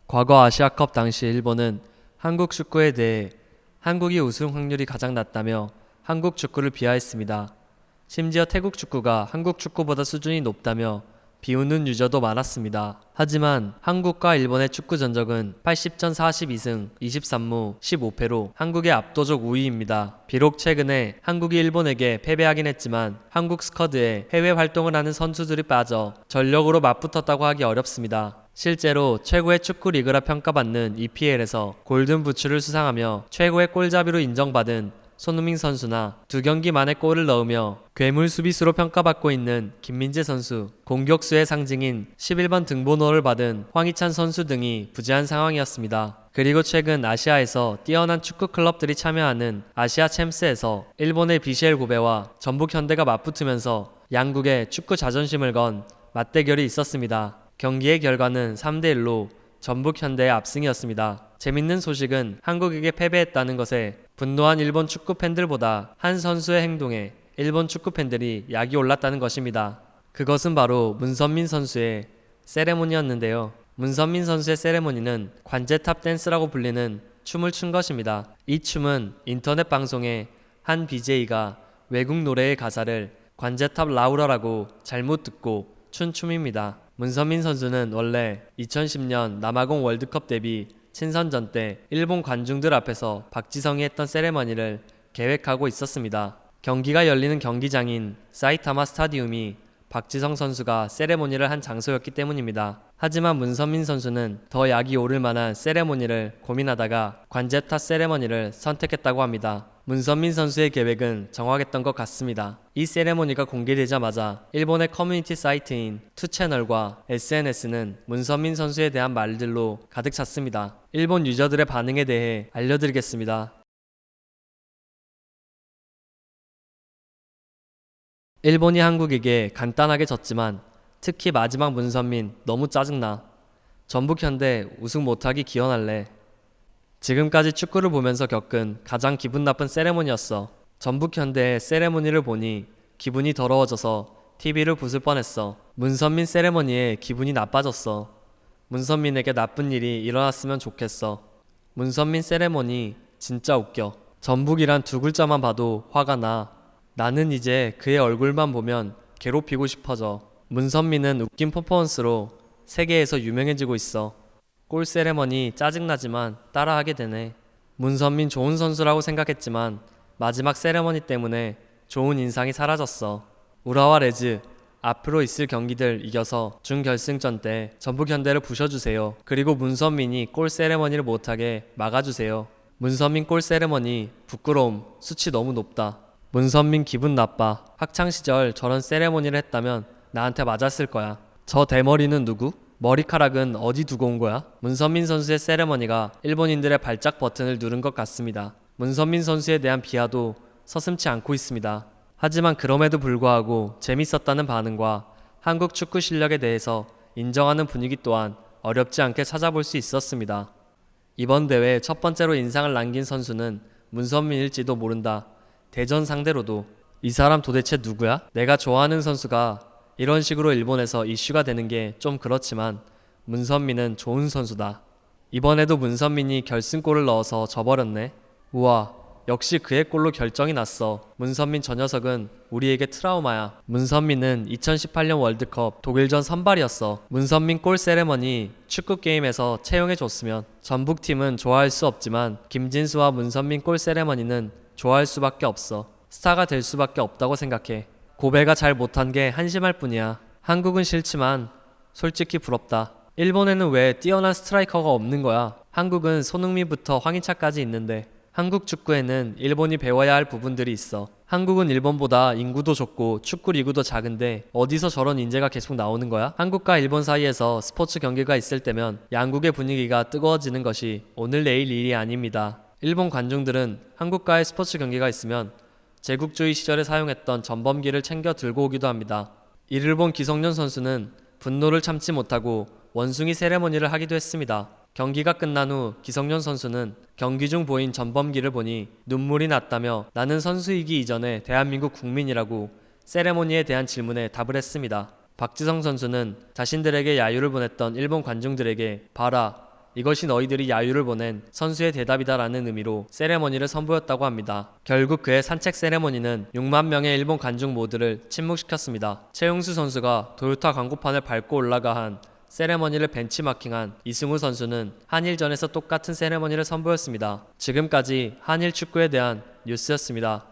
과거 아시아컵 당시 일본은 한국 축구에 대해 한국이 우승 확률이 가장 낮다며 한국 축구를 비하했습니다. 심지어 태국 축구가 한국 축구보다 수준이 높다며 비웃는 유저도 많았습니다. 하지만 한국과 일본의 축구 전적은 80전 42승 23무 15패로 한국의 압도적 우위입니다. 비록 최근에 한국이 일본에게 패배하긴 했지만 한국 스쿼드에 해외 활동을 하는 선수들이 빠져 전력으로 맞붙었다고 하기 어렵습니다. 실제로 최고의 축구 리그라 평가받는 EPL에서 골든 부츠를 수상하며 최고의 골잡이로 인정받은 손흥민 선수나 2경기 만에 골을 넣으며 괴물 수비수로 평가받고 있는 김민재 선수, 공격수의 상징인 11번 등번호를 받은 황희찬 선수 등이 부재한 상황이었습니다. 그리고 최근 아시아에서 뛰어난 축구 클럽들이 참여하는 아시아 챔스에서 일본의 BCL 고베와 전북 현대가 맞붙으면서 양국의 축구 자존심을 건 맞대결이 있었습니다. 경기의 결과는 3대1로 전북 현대의 압승이었습니다. 재밌는 소식은 한국에게 패배했다는 것에 분노한 일본 축구 팬들보다 한 선수의 행동에 일본 축구 팬들이 약이 올랐다는 것입니다. 그것은 바로 문선민 선수의 세레모니였는데요. 문선민 선수의 세레모니는 관제탑 댄스라고 불리는 춤을 춘 것입니다. 이 춤은 인터넷 방송에 한 BJ가 외국 노래의 가사를 관제탑 라우라라고 잘못 듣고 춘 춤입니다. 문선민 선수는 원래 2010년 남아공 월드컵 대비 친선전 때 일본 관중들 앞에서 박지성이 했던 세레머니를 계획하고 있었습니다. 경기가 열리는 경기장인 사이타마 스타디움이 박지성 선수가 세레모니를 한 장소였기 때문입니다. 하지만 문선민 선수는 더 약이 오를 만한 세레모니를 고민하다가 관제탑 세레머니를 선택했다고 합니다. 문선민 선수의 계획은 정확했던 것 같습니다. 이 세레모니가 공개되자마자 일본의 커뮤니티 사이트인 투채널과 SNS는 문선민 선수에 대한 말들로 가득 찼습니다. 일본 유저들의 반응에 대해 알려드리겠습니다. 일본이 한국에게 간단하게 졌지만 특히 마지막 문선민 너무 짜증나. 전북 현대 우승 못하기 기원할래. 지금까지 축구를 보면서 겪은 가장 기분 나쁜 세레모니였어. 전북 현대의 세레모니를 보니 기분이 더러워져서 TV를 부술 뻔했어. 문선민 세레모니에 기분이 나빠졌어. 문선민에게 나쁜 일이 일어났으면 좋겠어. 문선민 세레모니 진짜 웃겨. 전북이란 2글자만 봐도 화가 나. 나는 이제 그의 얼굴만 보면 괴롭히고 싶어져. 문선민은 웃긴 퍼포먼스로 세계에서 유명해지고 있어. 골 세레머니 짜증나지만 따라하게 되네. 문선민 좋은 선수라고 생각했지만 마지막 세레머니 때문에 좋은 인상이 사라졌어. 우라와 레즈 앞으로 있을 경기들 이겨서 준결승전 때 전북 현대를 부셔주세요. 그리고 문선민이 골 세레머니를 못하게 막아주세요. 문선민 골 세레머니 부끄러움 수치 너무 높다. 문선민 기분 나빠. 학창시절 저런 세레모니를 했다면 나한테 맞았을 거야. 저 대머리는 누구? 머리카락은 어디 두고 온 거야? 문선민 선수의 세레머니가 일본인들의 발작 버튼을 누른 것 같습니다. 문선민 선수에 대한 비하도 서슴지 않고 있습니다. 하지만 그럼에도 불구하고 재밌었다는 반응과 한국 축구 실력에 대해서 인정하는 분위기 또한 어렵지 않게 찾아볼 수 있었습니다. 이번 대회 첫 번째로 인상을 남긴 선수는 문선민일지도 모른다. 대전 상대로도 이 사람 도대체 누구야? 내가 좋아하는 선수가 이런 식으로 일본에서 이슈가 되는 게 좀 그렇지만 문선민은 좋은 선수다. 이번에도 문선민이 결승골을 넣어서 져버렸네. 우와, 역시 그의 골로 결정이 났어. 문선민 저 녀석은 우리에게 트라우마야. 문선민은 2018년 월드컵 독일전 선발이었어. 문선민 골 세레머니 축구 게임에서 채용해줬으면. 전북팀은 좋아할 수 없지만 김진수와 문선민 골 세레머니는 좋아할 수밖에 없어. 스타가 될 수밖에 없다고 생각해. 고베가 잘 못한 게 한심할 뿐이야. 한국은 싫지만 솔직히 부럽다. 일본에는 왜 뛰어난 스트라이커가 없는 거야? 한국은 손흥민부터 황희찬까지 있는데. 한국 축구에는 일본이 배워야 할 부분들이 있어. 한국은 일본보다 인구도 적고 축구 리그도 작은데 어디서 저런 인재가 계속 나오는 거야? 한국과 일본 사이에서 스포츠 경기가 있을 때면 양국의 분위기가 뜨거워지는 것이 오늘 내일 일이 아닙니다. 일본 관중들은 한국과의 스포츠 경기가 있으면 제국주의 시절에 사용했던 전범기를 챙겨 들고 오기도 합니다. 일본 기성용 선수는 분노를 참지 못하고 원숭이 세레머니를 하기도 했습니다. 경기가 끝난 후 기성용 선수는 경기 중 보인 전범기를 보니 눈물이 났다며 나는 선수이기 이전에 대한민국 국민이라고 세레모니에 대한 질문에 답을 했습니다. 박지성 선수는 자신들에게 야유를 보냈던 일본 관중들에게 봐라, 이것이 너희들이 야유를 보낸 선수의 대답이다라는 의미로 세레머니를 선보였다고 합니다. 결국 그의 산책 세레머니는 6만 명의 일본 관중 모두를 침묵시켰습니다. 최용수 선수가 도요타 광고판을 밟고 올라가 한 세레머니를 벤치마킹한 이승우 선수는 한일전에서 똑같은 세레머니를 선보였습니다. 지금까지 한일 축구에 대한 뉴스였습니다.